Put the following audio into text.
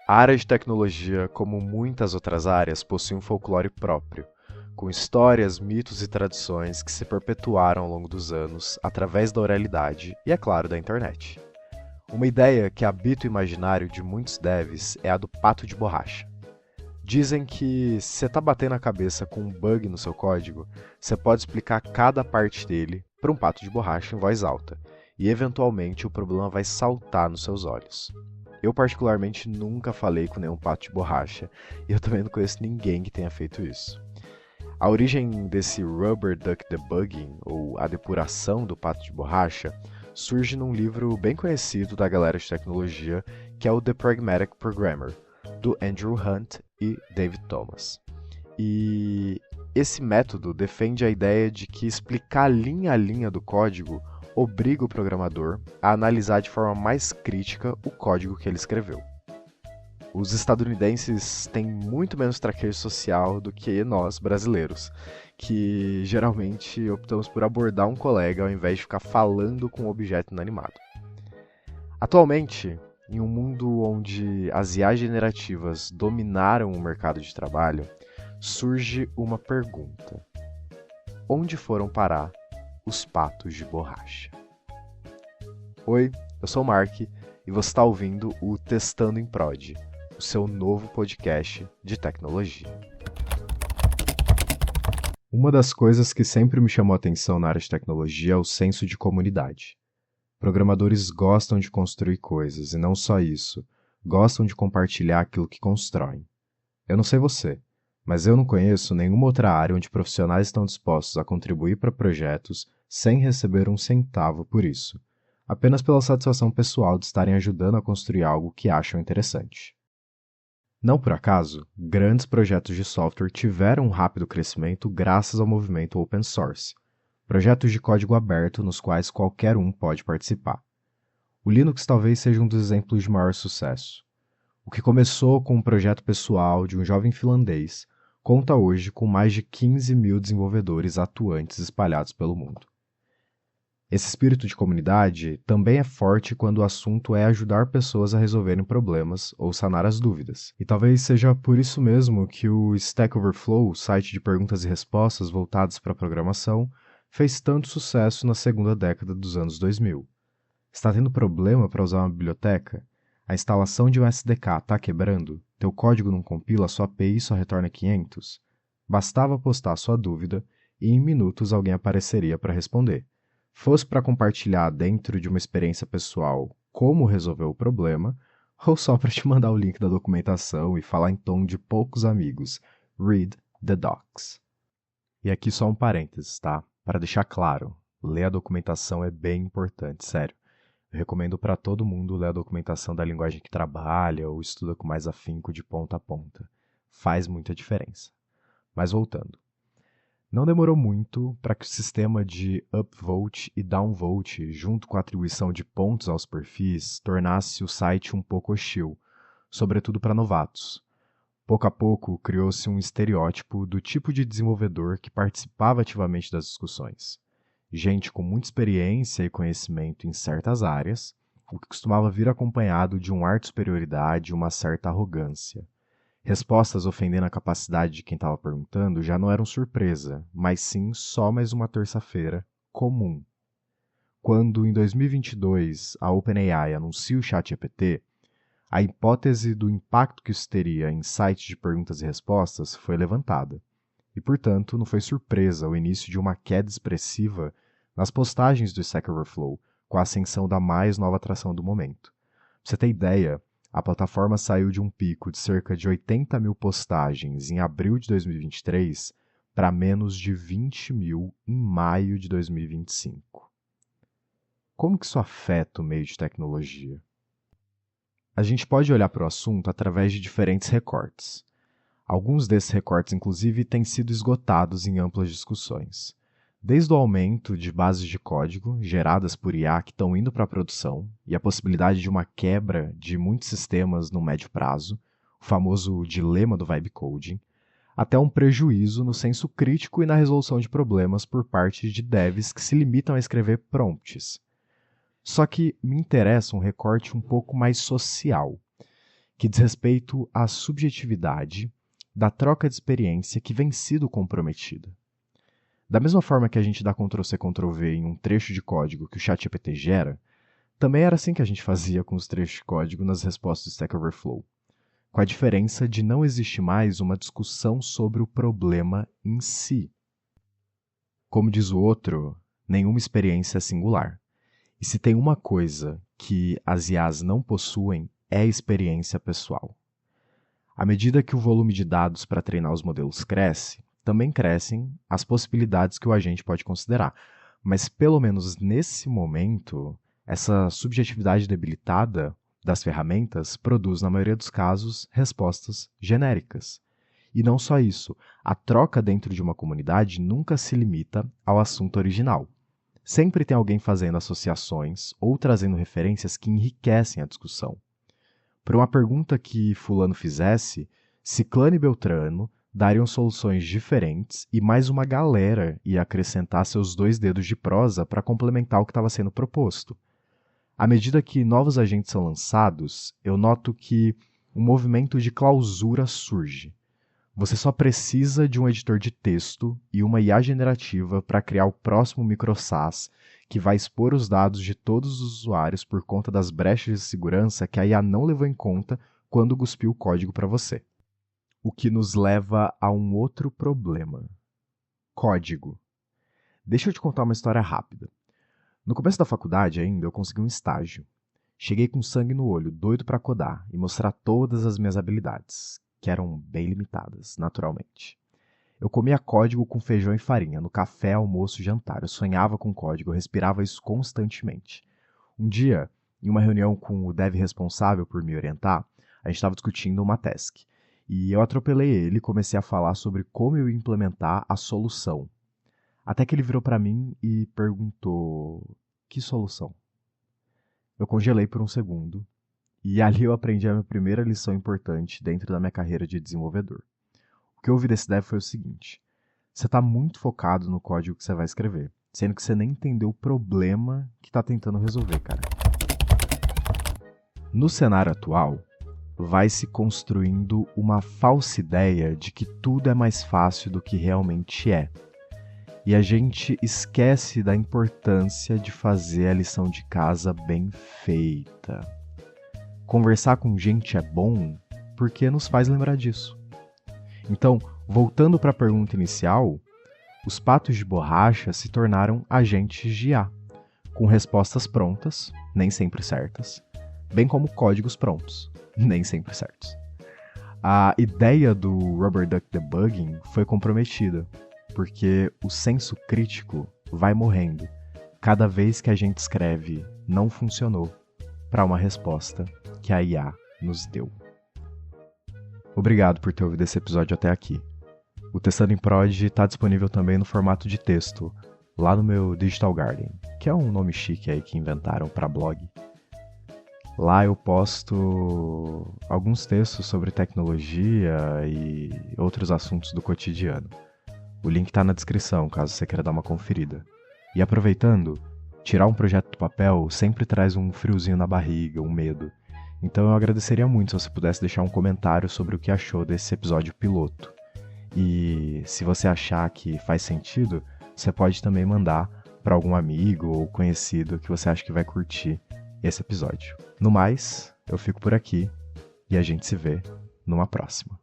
A área de tecnologia, como muitas outras áreas, possui um folclore próprio, com histórias, mitos e tradições que se perpetuaram ao longo dos anos através da oralidade e, é claro, da internet. Uma ideia que habita o imaginário de muitos devs é a do pato de borracha. Dizem que se você está batendo a cabeça com um bug no seu código, você pode explicar cada parte dele para um pato de borracha em voz alta, e eventualmente o problema vai saltar nos seus olhos. Eu particularmente nunca falei com nenhum pato de borracha, e eu também não conheço ninguém que tenha feito isso. A origem desse Rubber Duck Debugging, ou a depuração do pato de borracha, surge num livro bem conhecido da galera de tecnologia, que é o The Pragmatic Programmer, do Andrew Hunt e David Thomas. E esse método defende a ideia de que explicar linha a linha do código obriga o programador a analisar de forma mais crítica o código que ele escreveu. Os estadunidenses têm muito menos traquejo social do que nós, brasileiros, que geralmente optamos por abordar um colega ao invés de ficar falando com um objeto inanimado. Atualmente, em um mundo onde as IAs generativas dominaram o mercado de trabalho, surge uma pergunta: onde foram parar os patos de borracha? Oi, eu sou o Mark e você está ouvindo o Testando em Prod, o seu novo podcast de tecnologia. Uma das coisas que sempre me chamou a atenção na área de tecnologia é o senso de comunidade. Programadores gostam de construir coisas e não só isso, gostam de compartilhar aquilo que constroem. Eu não sei você, mas eu não conheço nenhuma outra área onde profissionais estão dispostos a contribuir para projetos sem receber um centavo por isso, apenas pela satisfação pessoal de estarem ajudando a construir algo que acham interessante. Não por acaso, grandes projetos de software tiveram um rápido crescimento graças ao movimento open source, projetos de código aberto nos quais qualquer um pode participar. O Linux talvez seja um dos exemplos de maior sucesso. O que começou com um projeto pessoal de um jovem finlandês, conta hoje com mais de 15 mil desenvolvedores atuantes espalhados pelo mundo. Esse espírito de comunidade também é forte quando o assunto é ajudar pessoas a resolverem problemas ou sanar as dúvidas. E talvez seja por isso mesmo que o Stack Overflow, site de perguntas e respostas voltados para a programação, fez tanto sucesso na segunda década dos anos 2000. Está tendo problema para usar uma biblioteca? A instalação de um SDK está quebrando? Teu código não compila, sua API só retorna 500? Bastava postar sua dúvida e em minutos alguém apareceria para responder. Fosse para compartilhar dentro de uma experiência pessoal como resolver o problema, ou só para te mandar o link da documentação e falar em tom de poucos amigos. Read the docs. E aqui só um parênteses, tá? Para deixar claro, ler a documentação é bem importante, sério. Eu recomendo para todo mundo ler a documentação da linguagem que trabalha ou estuda com mais afinco de ponta a ponta. Faz muita diferença. Mas voltando. Não demorou muito para que o sistema de upvote e downvote, junto com a atribuição de pontos aos perfis, tornasse o site um pouco hostil, sobretudo para novatos. Pouco a pouco, criou-se um estereótipo do tipo de desenvolvedor que participava ativamente das discussões. Gente com muita experiência e conhecimento em certas áreas, o que costumava vir acompanhado de um ar de superioridade e uma certa arrogância. Respostas ofendendo a capacidade de quem estava perguntando já não eram surpresa, mas sim só mais uma terça-feira comum. Quando, em 2022, a OpenAI anuncia o ChatGPT, a hipótese do impacto que isso teria em sites de perguntas e respostas foi levantada. E, portanto, não foi surpresa o início de uma queda expressiva nas postagens do Stack Overflow, com a ascensão da mais nova atração do momento. Pra você ter ideia, a plataforma saiu de um pico de cerca de 80 mil postagens em abril de 2023 para menos de 20 mil em maio de 2025. Como que isso afeta o meio de tecnologia? A gente pode olhar para o assunto através de diferentes recortes. Alguns desses recortes, inclusive, têm sido esgotados em amplas discussões. Desde o aumento de bases de código geradas por IA que estão indo para a produção e a possibilidade de uma quebra de muitos sistemas no médio prazo, o famoso dilema do vibe coding, até um prejuízo no senso crítico e na resolução de problemas por parte de devs que se limitam a escrever prompts. Só que me interessa um recorte um pouco mais social, que diz respeito à subjetividade da troca de experiência que vem sido comprometida. Da mesma forma que a gente dá Ctrl+C, Ctrl+V em um trecho de código que o ChatGPT gera, também era assim que a gente fazia com os trechos de código nas respostas do Stack Overflow, com a diferença de não existir mais uma discussão sobre o problema em si. Como diz o outro, nenhuma experiência é singular. E se tem uma coisa que as IAs não possuem, é a experiência pessoal. À medida que o volume de dados para treinar os modelos cresce, também crescem as possibilidades que o agente pode considerar. Mas, pelo menos nesse momento, essa subjetividade debilitada das ferramentas produz, na maioria dos casos, respostas genéricas. E não só isso, a troca dentro de uma comunidade nunca se limita ao assunto original. Sempre tem alguém fazendo associações ou trazendo referências que enriquecem a discussão. Por uma pergunta que fulano fizesse, Ciclano e Beltrano dariam soluções diferentes e mais uma galera ia acrescentar seus 2 dedos de prosa para complementar o que estava sendo proposto. À medida que novos agentes são lançados, eu noto que um movimento de clausura surge. Você só precisa de um editor de texto e uma IA generativa para criar o próximo micro-SaaS que vai expor os dados de todos os usuários por conta das brechas de segurança que a IA não levou em conta quando cuspiu o código para você. O que nos leva a um outro problema. Código. Deixa eu te contar uma história rápida. No começo da faculdade ainda, eu consegui um estágio. Cheguei com sangue no olho, doido para codar e mostrar todas as minhas habilidades, que eram bem limitadas, naturalmente. Eu comia código com feijão e farinha, no café, almoço e jantar. Eu sonhava com código, eu respirava isso constantemente. Um dia, em uma reunião com o dev responsável por me orientar, a gente estava discutindo uma task. E eu atropelei ele e comecei a falar sobre como eu ia implementar a solução. Até que ele virou para mim e perguntou: que solução? Eu congelei por um segundo. E ali eu aprendi a minha primeira lição importante dentro da minha carreira de desenvolvedor. O que eu ouvi desse dev foi o seguinte: você está muito focado no código que você vai escrever, sendo que você nem entendeu o problema que está tentando resolver, cara. No cenário atual, vai se construindo uma falsa ideia de que tudo é mais fácil do que realmente é. E a gente esquece da importância de fazer a lição de casa bem feita. Conversar com gente é bom porque nos faz lembrar disso. Então, voltando para a pergunta inicial, os patos de borracha se tornaram agentes de IA, com respostas prontas, nem sempre certas, bem como códigos prontos, nem sempre certos. A ideia do Rubber Duck Debugging foi comprometida, porque o senso crítico vai morrendo cada vez que a gente escreve "não funcionou" para uma resposta que a IA nos deu. Obrigado por ter ouvido esse episódio até aqui. O Testando em Prod está disponível também no formato de texto, lá no meu Digital Garden, que é um nome chique aí que inventaram para blog. Lá eu posto alguns textos sobre tecnologia e outros assuntos do cotidiano. O link está na descrição, caso você queira dar uma conferida. E aproveitando, tirar um projeto do papel sempre traz um friozinho na barriga, um medo. Então eu agradeceria muito se você pudesse deixar um comentário sobre o que achou desse episódio piloto. E se você achar que faz sentido, você pode também mandar para algum amigo ou conhecido que você acha que vai curtir esse episódio. No mais, eu fico por aqui e a gente se vê numa próxima.